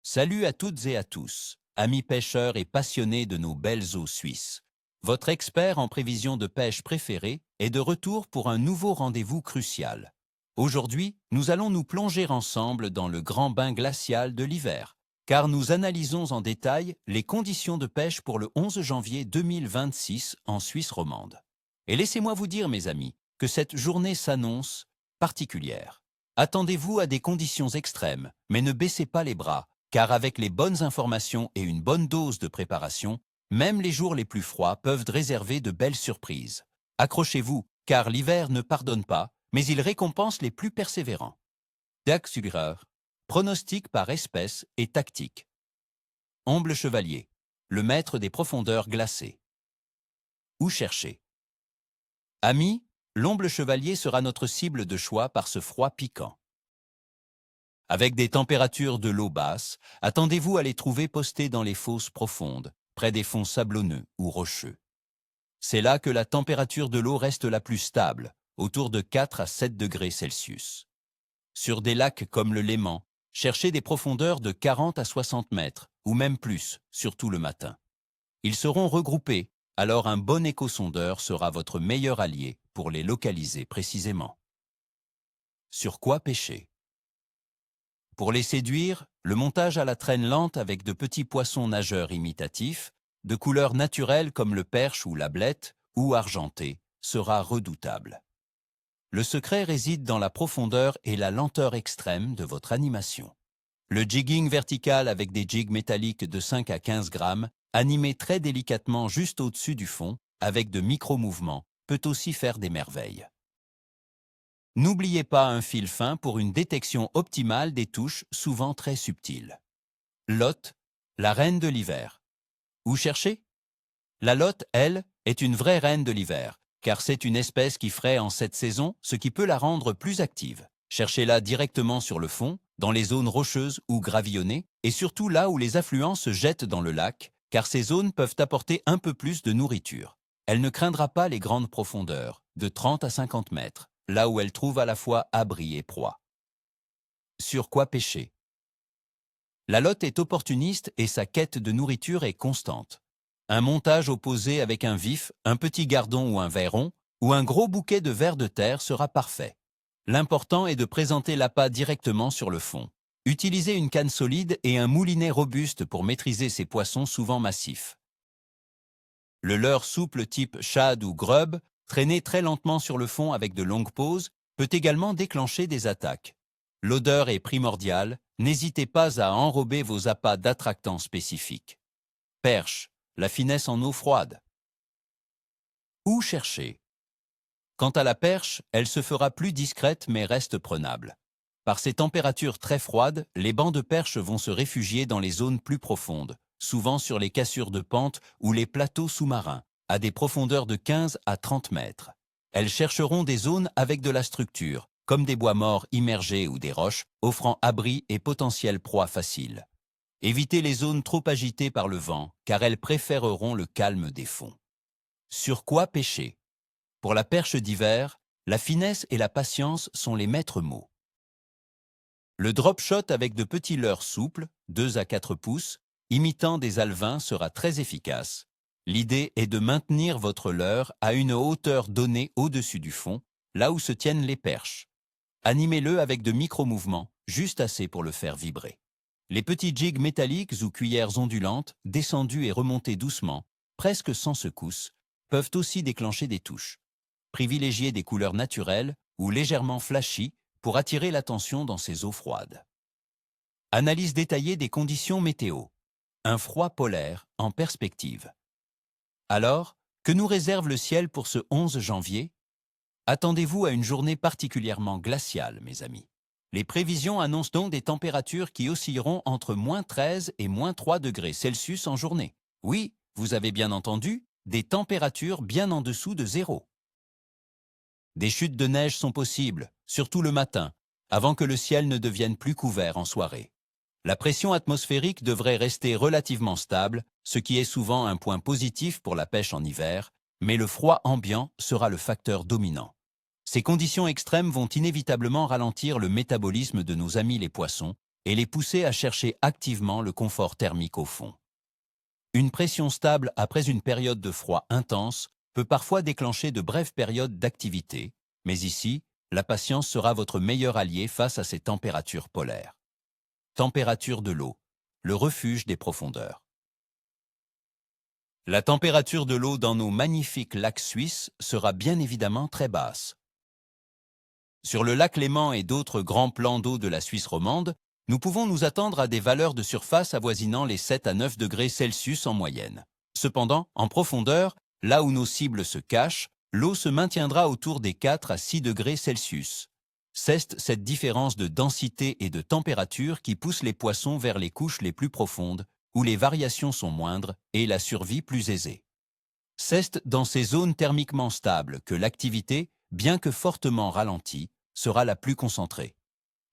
Salut à toutes et à tous, amis pêcheurs et passionnés de nos belles eaux suisses. Votre expert en prévision de pêche préféré est de retour pour un nouveau rendez-vous crucial. Aujourd'hui, nous allons nous plonger ensemble dans le grand bain glacial de l'hiver, car nous analysons en détail les conditions de pêche pour le 11 janvier 2026 en Suisse romande. Et laissez-moi vous dire, mes amis, que cette journée s'annonce particulière. Attendez-vous à des conditions extrêmes, mais ne baissez pas les bras, car avec les bonnes informations et une bonne dose de préparation, même les jours les plus froids peuvent réserver de belles surprises. Accrochez-vous, car l'hiver ne pardonne pas, mais il récompense les plus persévérants. Dagsurer, pronostic par espèce et tactique. Omble chevalier, le maître des profondeurs glacées. Où chercher? Amis, l'omble chevalier sera notre cible de choix par ce froid piquant. Avec des températures de l'eau basse, attendez-vous à les trouver postés dans les fosses profondes, près des fonds sablonneux ou rocheux. C'est là que la température de l'eau reste la plus stable, autour de 4 à 7 degrés Celsius. Sur des lacs comme le Léman, cherchez des profondeurs de 40 à 60 mètres, ou même plus, surtout le matin. Ils seront regroupés, alors un bon échosondeur sera votre meilleur allié pour les localiser précisément. Sur quoi pêcher? Pour les séduire, le montage à la traîne lente avec de petits poissons nageurs imitatifs, de couleurs naturelles comme le perche ou la blette, ou argenté, sera redoutable. Le secret réside dans la profondeur et la lenteur extrême de votre animation. Le jigging vertical avec des jigs métalliques de 5 à 15 grammes, animés très délicatement juste au-dessus du fond, avec de micro-mouvements, peut aussi faire des merveilles. N'oubliez pas un fil fin pour une détection optimale des touches souvent très subtiles. Lotte, la reine de l'hiver. Où chercher? La lotte, elle, est une vraie reine de l'hiver, car c'est une espèce qui fraie en cette saison, ce qui peut la rendre plus active. Cherchez-la directement sur le fond, dans les zones rocheuses ou gravillonnées, et surtout là où les affluents se jettent dans le lac, car ces zones peuvent apporter un peu plus de nourriture. Elle ne craindra pas les grandes profondeurs, de 30 à 50 mètres, là où elle trouve à la fois abri et proie. Sur quoi pêcher? La lotte est opportuniste et sa quête de nourriture est constante. Un montage opposé avec un vif, un petit gardon ou un verron, ou un gros bouquet de vers de terre sera parfait. L'important est de présenter l'appât directement sur le fond. Utilisez une canne solide et un moulinet robuste pour maîtriser ces poissons souvent massifs. Le leurre souple type shad ou grub, traîné très lentement sur le fond avec de longues pauses, peut également déclencher des attaques. L'odeur est primordiale, n'hésitez pas à enrober vos appâts d'attractants spécifiques. Perche, la finesse en eau froide. Où chercher? Quant à la perche, elle se fera plus discrète mais reste prenable. Par ces températures très froides, les bancs de perche vont se réfugier dans les zones plus profondes, souvent sur les cassures de pente ou les plateaux sous-marins, à des profondeurs de 15 à 30 mètres. Elles chercheront des zones avec de la structure, comme des bois morts immergés ou des roches, offrant abri et potentielle proie facile. Évitez les zones trop agitées par le vent, car elles préféreront le calme des fonds. Sur quoi pêcher? Pour la perche d'hiver, la finesse et la patience sont les maîtres mots. Le drop shot avec de petits leurres souples, 2 à 4 pouces, imitant des alevins sera très efficace. L'idée est de maintenir votre leurre à une hauteur donnée au-dessus du fond, là où se tiennent les perches. Animez-le avec de micro-mouvements, juste assez pour le faire vibrer. Les petits jigs métalliques ou cuillères ondulantes, descendus et remontés doucement, presque sans secousse, peuvent aussi déclencher des touches. Privilégiez des couleurs naturelles ou légèrement flashy pour attirer l'attention dans ces eaux froides. Analyse détaillée des conditions météo. Un froid polaire en perspective. Alors, que nous réserve le ciel pour ce 11 janvier? Attendez-vous à une journée particulièrement glaciale, mes amis. Les prévisions annoncent donc des températures qui oscilleront entre -13 et -3 degrés Celsius en journée. Oui, vous avez bien entendu, des températures bien en dessous de zéro. Des chutes de neige sont possibles, surtout le matin, avant que le ciel ne devienne plus couvert en soirée. La pression atmosphérique devrait rester relativement stable, ce qui est souvent un point positif pour la pêche en hiver, mais le froid ambiant sera le facteur dominant. Ces conditions extrêmes vont inévitablement ralentir le métabolisme de nos amis les poissons, et les pousser à chercher activement le confort thermique au fond. Une pression stable après une période de froid intense peut parfois déclencher de brèves périodes d'activité, mais ici, la patience sera votre meilleur allié face à ces températures polaires. Température de l'eau, le refuge des profondeurs. La température de l'eau dans nos magnifiques lacs suisses sera bien évidemment très basse. Sur le lac Léman et d'autres grands plans d'eau de la Suisse romande, nous pouvons nous attendre à des valeurs de surface avoisinant les 7 à 9 degrés Celsius en moyenne. Cependant, en profondeur, là où nos cibles se cachent, l'eau se maintiendra autour des 4 à 6 degrés Celsius. C'est cette différence de densité et de température qui pousse les poissons vers les couches les plus profondes, où les variations sont moindres et la survie plus aisée. C'est dans ces zones thermiquement stables que l'activité, bien que fortement ralentie, sera la plus concentrée.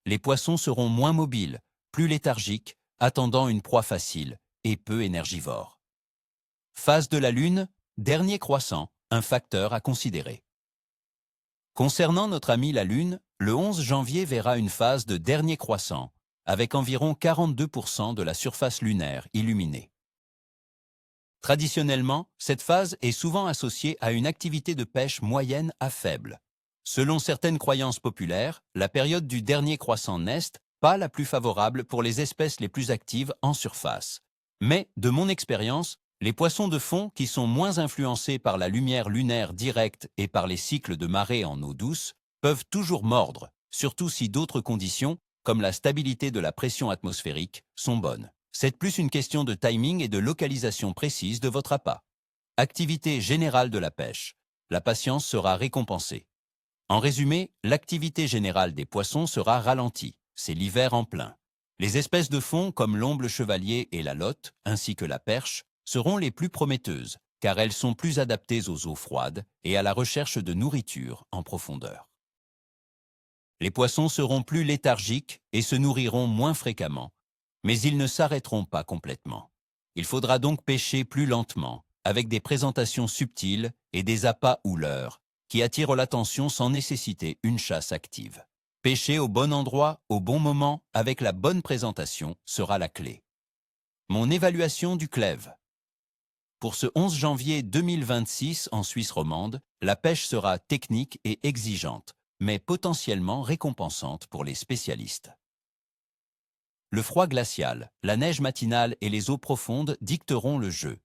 Les poissons seront moins mobiles, plus léthargiques, attendant une proie facile et peu énergivores. Phase de la Lune, dernier croissant, un facteur à considérer. Concernant notre ami la Lune, le 11 janvier verra une phase de dernier croissant, avec environ 42% de la surface lunaire illuminée. Traditionnellement, cette phase est souvent associée à une activité de pêche moyenne à faible. Selon certaines croyances populaires, la période du dernier croissant n'est pas la plus favorable pour les espèces les plus actives en surface. Mais, de mon expérience, les poissons de fond qui sont moins influencés par la lumière lunaire directe et par les cycles de marée en eau douce peuvent toujours mordre, surtout si d'autres conditions, comme la stabilité de la pression atmosphérique, sont bonnes. C'est plus une question de timing et de localisation précise de votre appât. Activité générale de la pêche. La patience sera récompensée. En résumé, l'activité générale des poissons sera ralentie. C'est l'hiver en plein. Les espèces de fond comme l'omble chevalier et la lotte, ainsi que la perche, seront les plus prometteuses, car elles sont plus adaptées aux eaux froides et à la recherche de nourriture en profondeur. Les poissons seront plus léthargiques et se nourriront moins fréquemment, mais ils ne s'arrêteront pas complètement. Il faudra donc pêcher plus lentement, avec des présentations subtiles et des appâts houleurs, qui attirent l'attention sans nécessiter une chasse active. Pêcher au bon endroit, au bon moment, avec la bonne présentation, sera la clé. Mon évaluation du clève. Pour ce 11 janvier 2026 en Suisse romande, la pêche sera technique et exigeante, mais potentiellement récompensante pour les spécialistes. Le froid glacial, la neige matinale et les eaux profondes dicteront le jeu.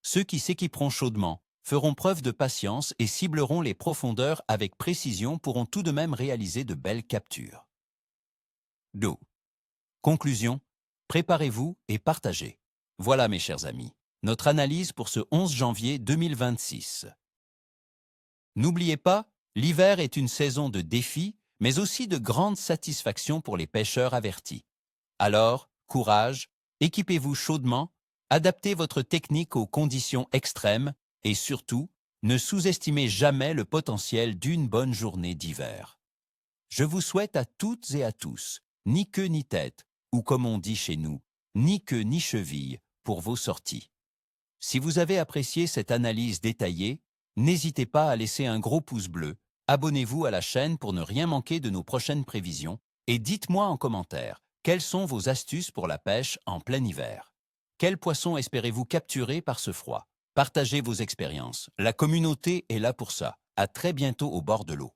Ceux qui s'équiperont chaudement, feront preuve de patience et cibleront les profondeurs avec précision pourront tout de même réaliser de belles captures. Do. Conclusion, préparez-vous et partagez. Voilà mes chers amis, notre analyse pour ce 11 janvier 2026. N'oubliez pas, l'hiver est une saison de défis, mais aussi de grandes satisfactions pour les pêcheurs avertis. Alors, courage, équipez-vous chaudement, adaptez votre technique aux conditions extrêmes et surtout, ne sous-estimez jamais le potentiel d'une bonne journée d'hiver. Je vous souhaite à toutes et à tous, ni queue ni tête, ou comme on dit chez nous, ni queue ni cheville, pour vos sorties. Si vous avez apprécié cette analyse détaillée, n'hésitez pas à laisser un gros pouce bleu, abonnez-vous à la chaîne pour ne rien manquer de nos prochaines prévisions, et dites-moi en commentaire, quelles sont vos astuces pour la pêche en plein hiver? Quels poissons espérez-vous capturer par ce froid? Partagez vos expériences. La communauté est là pour ça. À très bientôt au bord de l'eau.